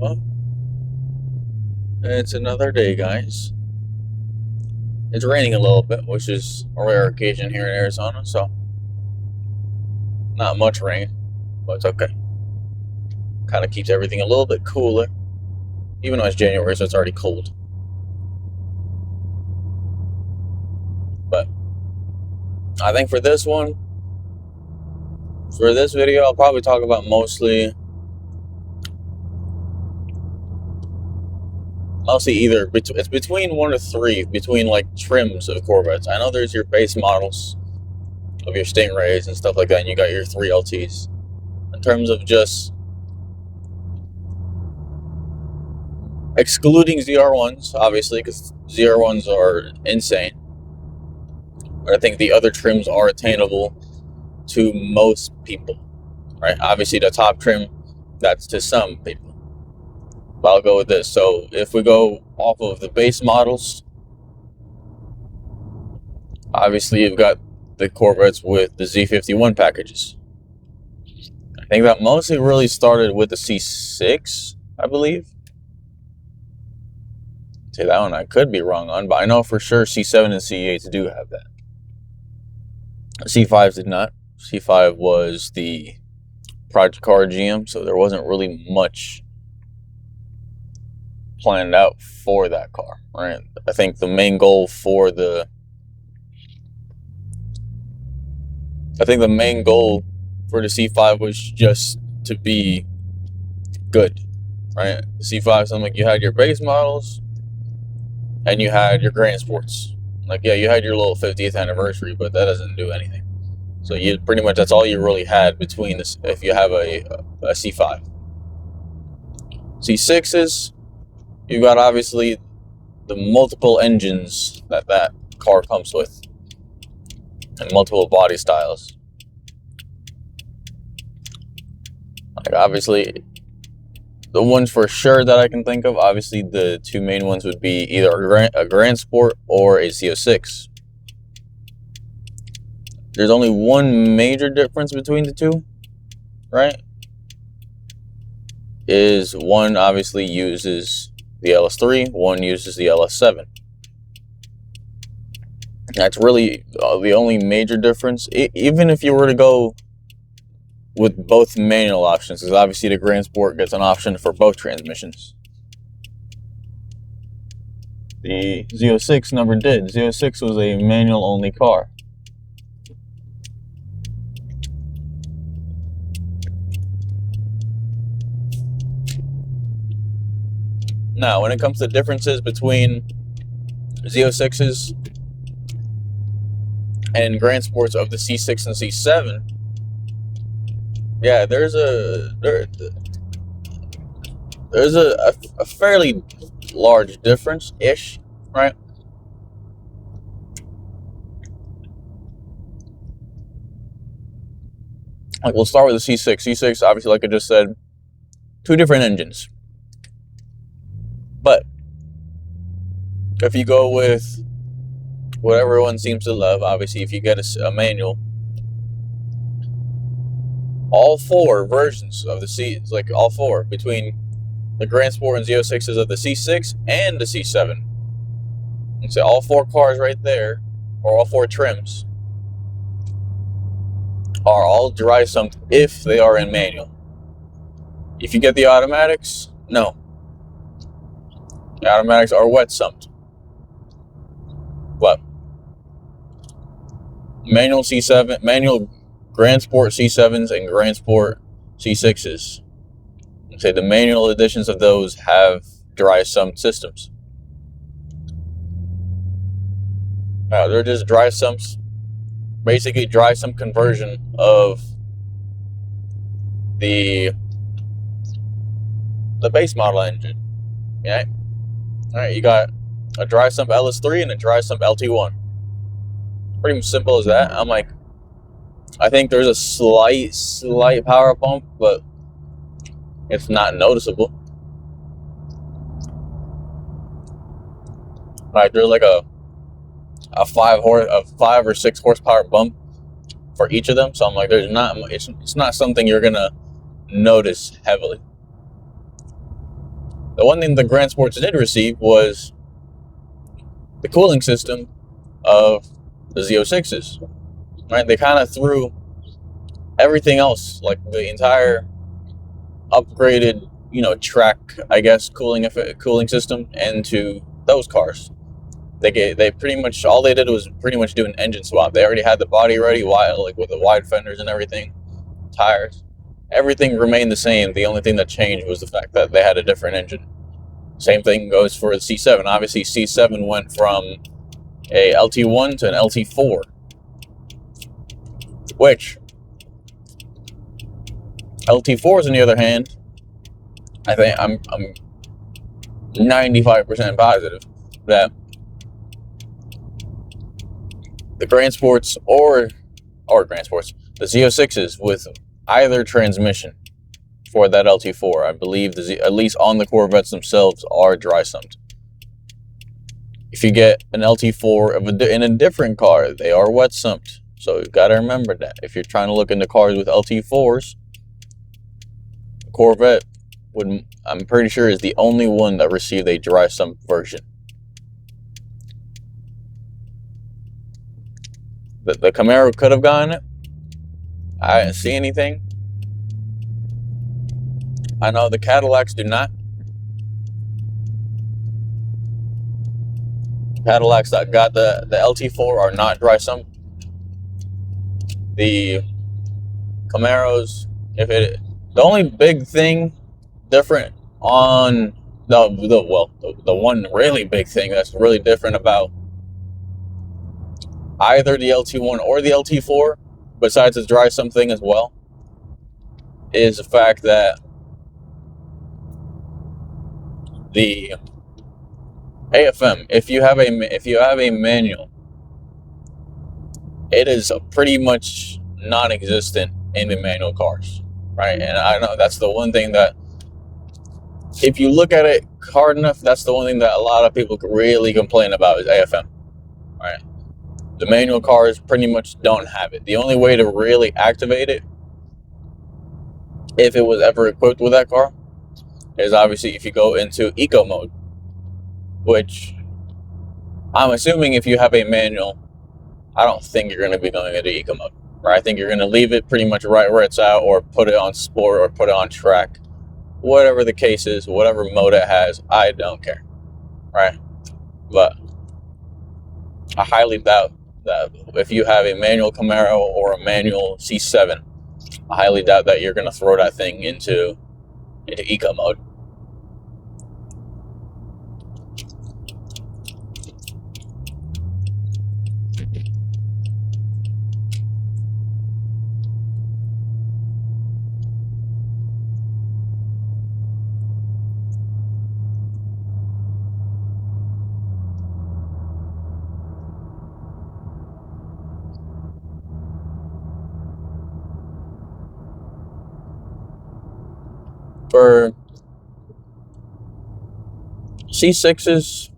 Well, it's another day, guys. It's raining a little bit, which is a rare occasion here in Arizona, so not much rain, but it's okay. Kind of keeps everything a little bit cooler, even though it's January, so it's already cold. But I think for this video, I'll probably talk about mostly either it's between one or three between like trims of Corvettes. I know there's your base models of your Stingrays and stuff like that, and you got your 3LTs. In terms of just excluding ZR1s, obviously, because ZR1s are insane. But I think the other trims are attainable to most people, right? Obviously, the top trim, that's to some people. But I'll go with this. So if we go off of the base models, obviously you've got the Corvettes with the Z51 packages. I think that mostly really started with the C6, I believe. Say that one I could be wrong on, but I know for sure C7 and C8s do have that. C5s did not. C5 was the Project Car GM, so there wasn't really much planned out for that car, right? I think the main goal for the C5 was just to be good, right? The C5, something like you had your base models and you had your Grandsports. Like, yeah, you had your little 50th anniversary, but that doesn't do anything. So you pretty much, that's all you really had between this, if you have a C5. C6s, you've got obviously the multiple engines that car comes with and multiple body styles. Like, obviously, the ones for sure that I can think of, obviously the two main ones would be either a Grandsport or a Z06. There's only one major difference between the two, right? Is one obviously uses the LS3, one uses the LS7. That's really the only major difference. Even if you were to go with both manual options, because obviously the Grandsport gets an option for both transmissions. The Z06 never did. Z06 was a manual only car. Now, when it comes to differences between Z06s and Grandsports of the C6 and C7, yeah, there's a fairly large difference-ish, right? Like, we'll start with the C6. C6, obviously, like I just said, two different engines. But if you go with what everyone seems to love, obviously, if you get a manual, all four versions of the C, like all four, between the Grandsport and Z06s of the C6 and the C7. And so all four cars right there, or all four trims, are all dry sumped if they are in manual. If you get the automatics, no. The automatics are wet sumped. But manual C7, manual Grandsport C7s and Grandsport C6s, say the manual editions of those have dry sump systems. They're just dry sumps, basically dry sump conversion of the base model engine. Yeah. All right, you got a dry sump LS3 and a dry sump LT1. Pretty simple as that. I'm like, I think there's a slight power bump, but it's not noticeable. Like, there's like a 5 or 6 horsepower bump for each of them. So I'm like, there's not, it's not something you're gonna notice heavily. The one thing the Grandsports did receive was the cooling system of the Z06s. Right? They kind of threw everything else, like the entire upgraded, track, I guess, cooling system into those cars. They pretty much, all they did was pretty much do an engine swap. They already had the body ready, wide, like with the wide fenders and everything, tires. Everything remained the same. The only thing that changed was the fact that they had a different engine. Same thing goes for the C7. Obviously, C7 went from a LT1 to an LT4, which LT4s, on the other hand, I think I'm 95% positive that the Grandsports or Grandsports, the Z06s with either transmission for that LT4, I believe at least on the Corvettes themselves, are dry sumped. If you get an LT4 in a different car, they are wet sumped. So you've got to remember that. If you're trying to look into cars with LT4s, Corvette I'm pretty sure is the only one that received a dry sump version. The Camaro could have gotten it. I didn't see anything. I know the Cadillacs do not. Cadillacs that got the LT4 are not dry sump. The Camaros, the only big thing different on the one really big thing that's really different about either the LT1 or the LT4, besides the dry sump thing as well, is the fact that the AFM, if you have a manual, it is pretty much non-existent in the manual cars, right? And I know that's the one thing that, if you look at it hard enough, that's the one thing that a lot of people really complain about is AFM, right? The manual cars pretty much don't have it. The only way to really activate it, if it was ever equipped with that car, is obviously if you go into eco mode, which I'm assuming if you have a manual, I don't think you're going to be going into eco mode, right? I think you're going to leave it pretty much right where it's at, or put it on sport, or put it on track. Whatever the case is, whatever mode it has, I don't care, right? But I highly doubt that if you have a manual Camaro or a manual C7, I highly doubt that you're going to throw that thing into eco mode. For C6s,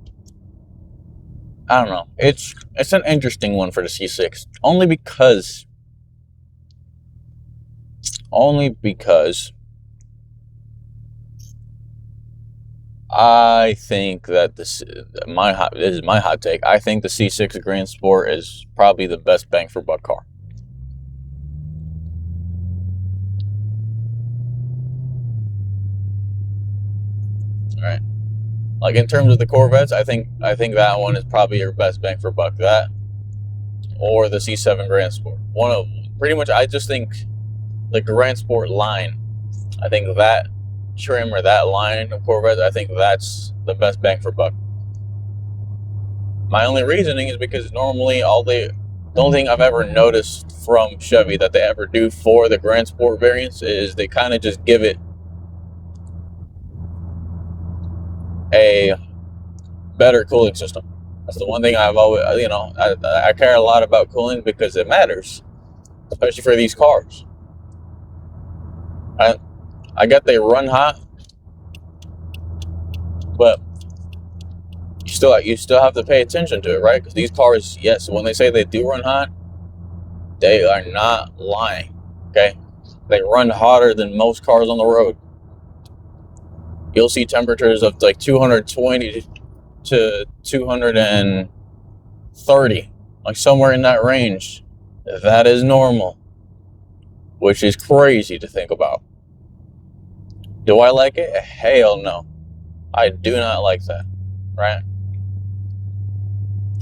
I don't know. It's an interesting one for the C6, only because I think that this is my hot take. I think the C6 Grandsport is probably the best bang for buck car. Right. Like in terms of the Corvettes, I think that one is probably your best bang for buck. That or the C7 Grandsport. Pretty much, I just think the Grandsport line, I think that trim or that line of Corvettes, I think that's the best bang for buck. My only reasoning is because normally the only thing I've ever noticed from Chevy that they ever do for the Grandsport variants is they kind of just give it a better cooling system. That's the one thing I've always, I care a lot about cooling because it matters, especially for these cars. I get they run hot, but you still have to pay attention to it, right? Because these cars, yes, when they say they do run hot, they are not lying. Okay, they run hotter than most cars on the road. you'll see temperatures of like 220 to 230, like somewhere in that range. That is normal, which is crazy to think about. Do I like it? Hell no. I do not like that, right?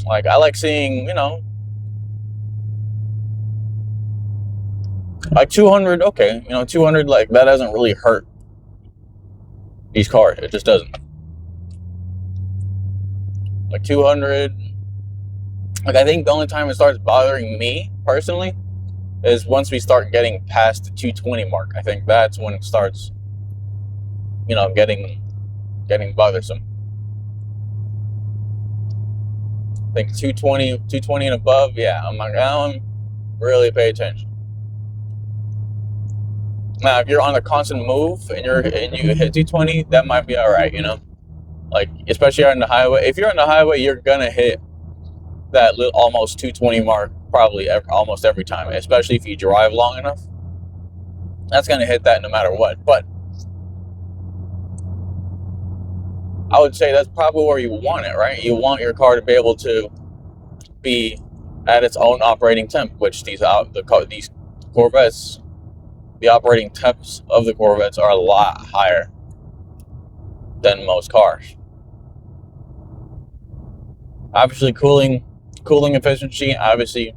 Like, I like seeing, like 200, okay, 200, like, that doesn't really hurt these cars. It just doesn't. Like 200, like, I think the only time it starts bothering me personally is once we start getting past the 220 mark. I think that's when it starts, getting bothersome. I think 220 and above, yeah, I'm like, I don't really pay attention. Now, if you're on a constant move and you hit 220, that might be all right, like, especially on the highway. If you're on the highway, you're gonna hit that almost 220 mark probably almost every time, especially if you drive long enough. That's gonna hit that no matter what. But I would say that's probably where you want it, right? You want your car to be able to be at its own operating temp, which these Corvettes, the operating temps of the Corvettes are a lot higher than most cars. Obviously, cooling efficiency obviously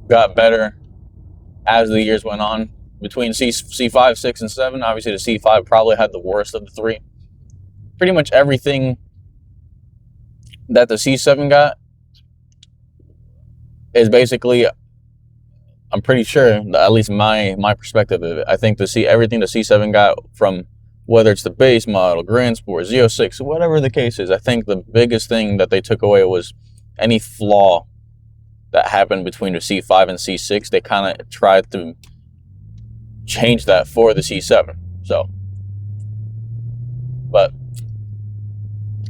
got better as the years went on. Between C5, 6, and 7, obviously the C5 probably had the worst of the three. Pretty much everything that the C7 got is basically, I'm pretty sure, at least my perspective of it, I think everything the C7 got, from whether it's the base model, Grandsport, Z06, whatever the case is, I think the biggest thing that they took away was any flaw that happened between the C5 and C6. They kind of tried to change that for the C7. So, but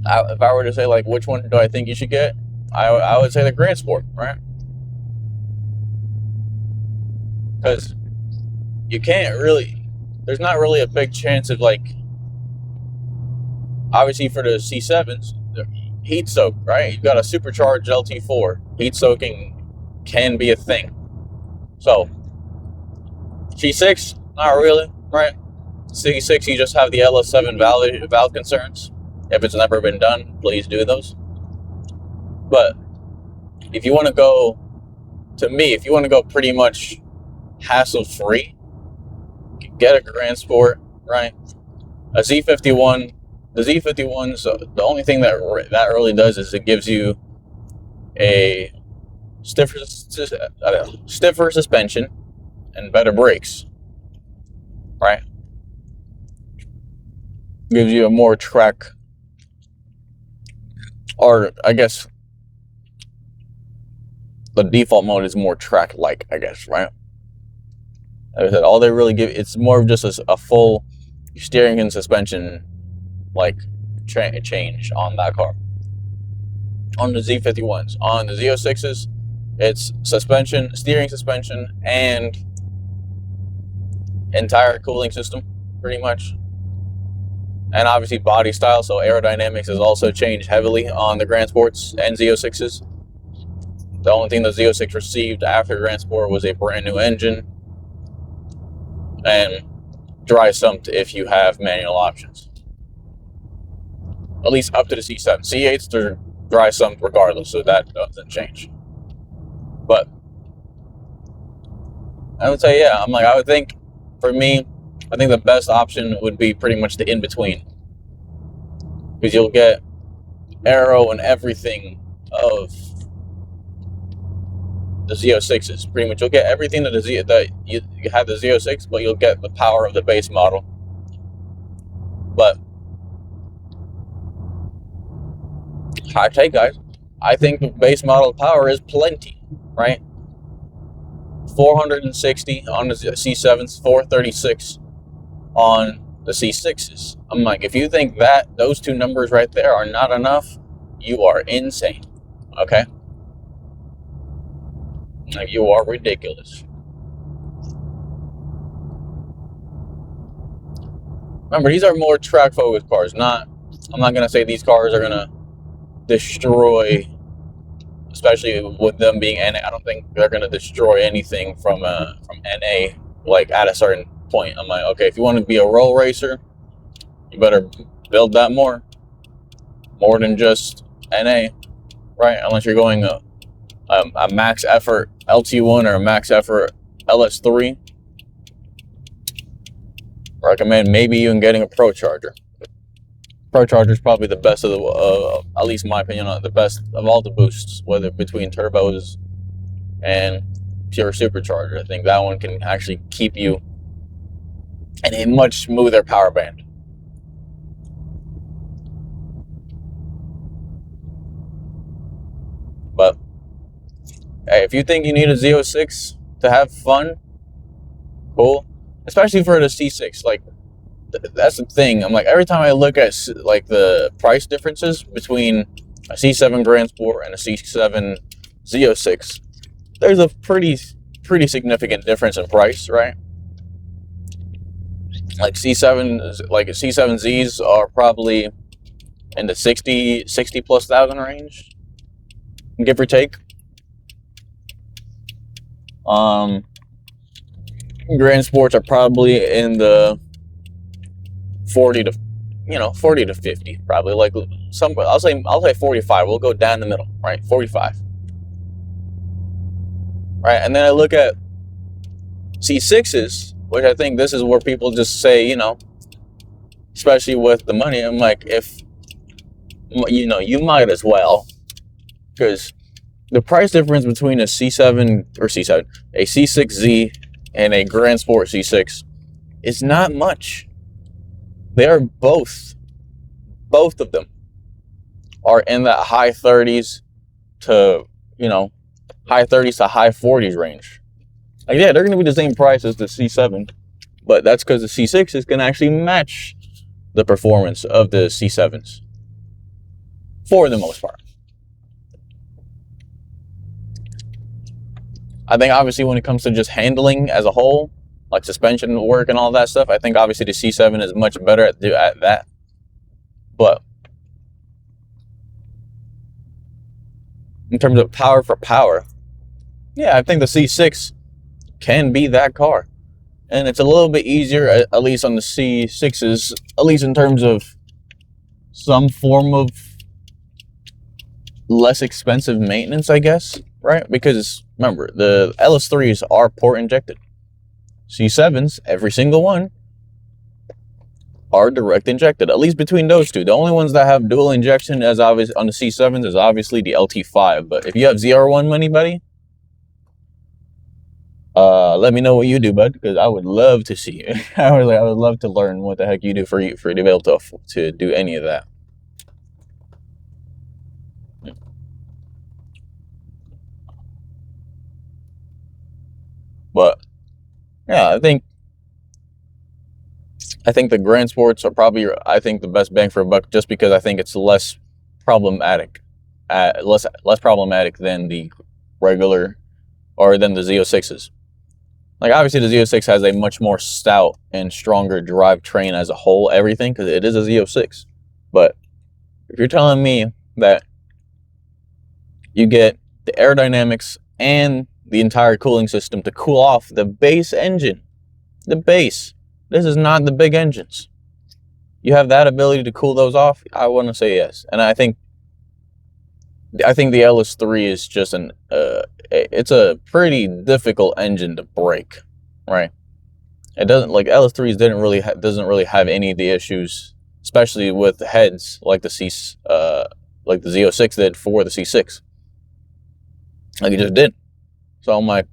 if I were to say, like, which one do I think you should get, I would say the Grandsport, right? Because you can't really, there's not really a big chance of, like, obviously for the C7s, heat soak, right? You've got a supercharged LT4. Heat soaking can be a thing. So, C6, not really, right? C6, you just have the LS7 valve concerns. If it's never been done, please do those. But if you want to go, if you want to go pretty much hassle-free, get a Grandsport, right? A Z51, the Z51, so the only thing that really does is it gives you a stiffer suspension and better brakes, right? Gives you a more track, or I guess the default mode is more track-like, I guess, right? Like I said, all they really give, it's more of just a full steering and suspension, like, change on that car. On the Z51s. On the Z06s, it's steering suspension, and entire cooling system, pretty much. And obviously body style, so aerodynamics has also changed heavily on the Grandsports and Z06s. The only thing the Z06 received after Grandsport was a brand new engine and dry sumped if you have manual options. At least up to the C7. C8s, they're dry sumped regardless, so that doesn't change. But I would say, yeah, I would think, for me, I think the best option would be pretty much the in-between. Because you'll get aero and everything of the Z06s. Pretty much, you'll get everything that you have the Z06, but you'll get the power of the base model. But hot take, guys, I think the base model power is plenty, right? 460 on the C7s, 436 on the C6s. I'm like, if you think that those two numbers right there are not enough, you are insane. Okay? Like, you are ridiculous. Remember, these are more track focused cars. I'm not gonna say these cars are gonna destroy, especially with them being NA. I don't think they're gonna destroy anything from NA. Like at a certain point, I'm like, okay, if you want to be a roll racer, you better build that more than just NA, right? Unless you're going a max effort LT1 or a max effort LS3. Recommend maybe even getting a Pro Charger. Pro Charger is probably the best of the, at least in my opinion, the best of all the boosts, whether between turbos and pure supercharger. I think that one can actually keep you in a much smoother power band. But hey, if you think you need a Z06 to have fun, cool. Especially for the C6, like that's the thing. I'm like, every time I look at like the price differences between a C7 Grandsport and a C7 Z06, there's a pretty significant difference in price, right? Like C7Zs are probably in the 60 plus thousand range, give or take. Grand Sports are probably in the 40 to 50, probably. Like I'll say 45. We'll go down the middle, right? 45. Right? And then I look at C6s, which I think this is where people just say, especially with the money, I'm like, if you might as well, because the price difference between a C7 or a C6Z and a Grandsport C6 is not much. They are both of them are in that high 30s to high 30s to high 40s range. Like, yeah, they're going to be the same price as the C7, but that's because the C6 is going to actually match the performance of the C7s for the most part. I think obviously when it comes to just handling as a whole, like suspension work and all that stuff, I think obviously the C7 is much better at that. But in terms of power for power, yeah, I think the C6 can be that car. And it's a little bit easier, at least on the C6s, at least in terms of some form of less expensive maintenance, I guess, right? Because remember, the LS3s are port injected. C7s, every single one, are direct injected, at least between those two. The only ones that have dual injection as obvious on the C7s is obviously the LT5. But if you have ZR1 money, buddy, let me know what you do, bud, because I would love to see you. I would love to learn what the heck you do for you to be able to do any of that. But yeah, I think the Grand Sports are probably, the best bang for a buck, just because I think it's less problematic, less problematic than the regular or than the Z06s. Like, obviously the Z06 has a much more stout and stronger drivetrain as a whole, everything, because it is a Z06. But if you're telling me that you get the aerodynamics and the entire cooling system to cool off the base engine, this is not the big engines, you have that ability to cool those off, I want to say yes. And I think the LS3 is just it's a pretty difficult engine to break, right? It doesn't, like, LS3s doesn't really have any of the issues, especially with the heads, like the Z06 did for the C6. Like, it just didn't. So I'm like,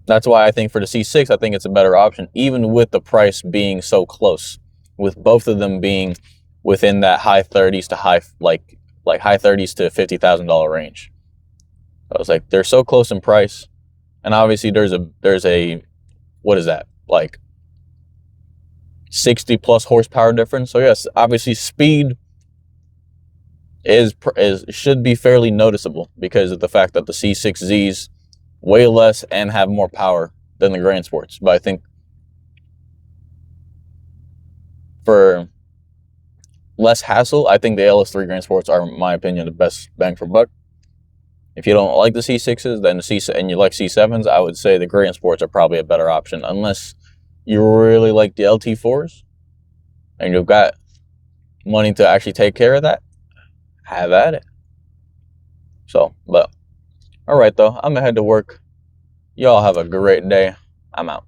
that's why I think for the C6, I think it's a better option, even with the price being so close, with both of them being within that high 30s to high $30s to $50,000 range. I was like, they're so close in price, and obviously there's a what is that, like 60 plus horsepower difference. So yes, obviously speed should be fairly noticeable because of the fact that the C6Zs weigh less and have more power than the Grand Sports. But I think for less hassle, I think the LS3 Grandsports are, in my opinion, the best bang for buck. If you don't like the C6s, then and you like C7s, I would say the Grandsports are probably a better option, unless you really like the LT4s and you've got money to actually take care of that. Have at it. So, but all right though, I'm gonna head to work. Y'all have a great day. I'm out.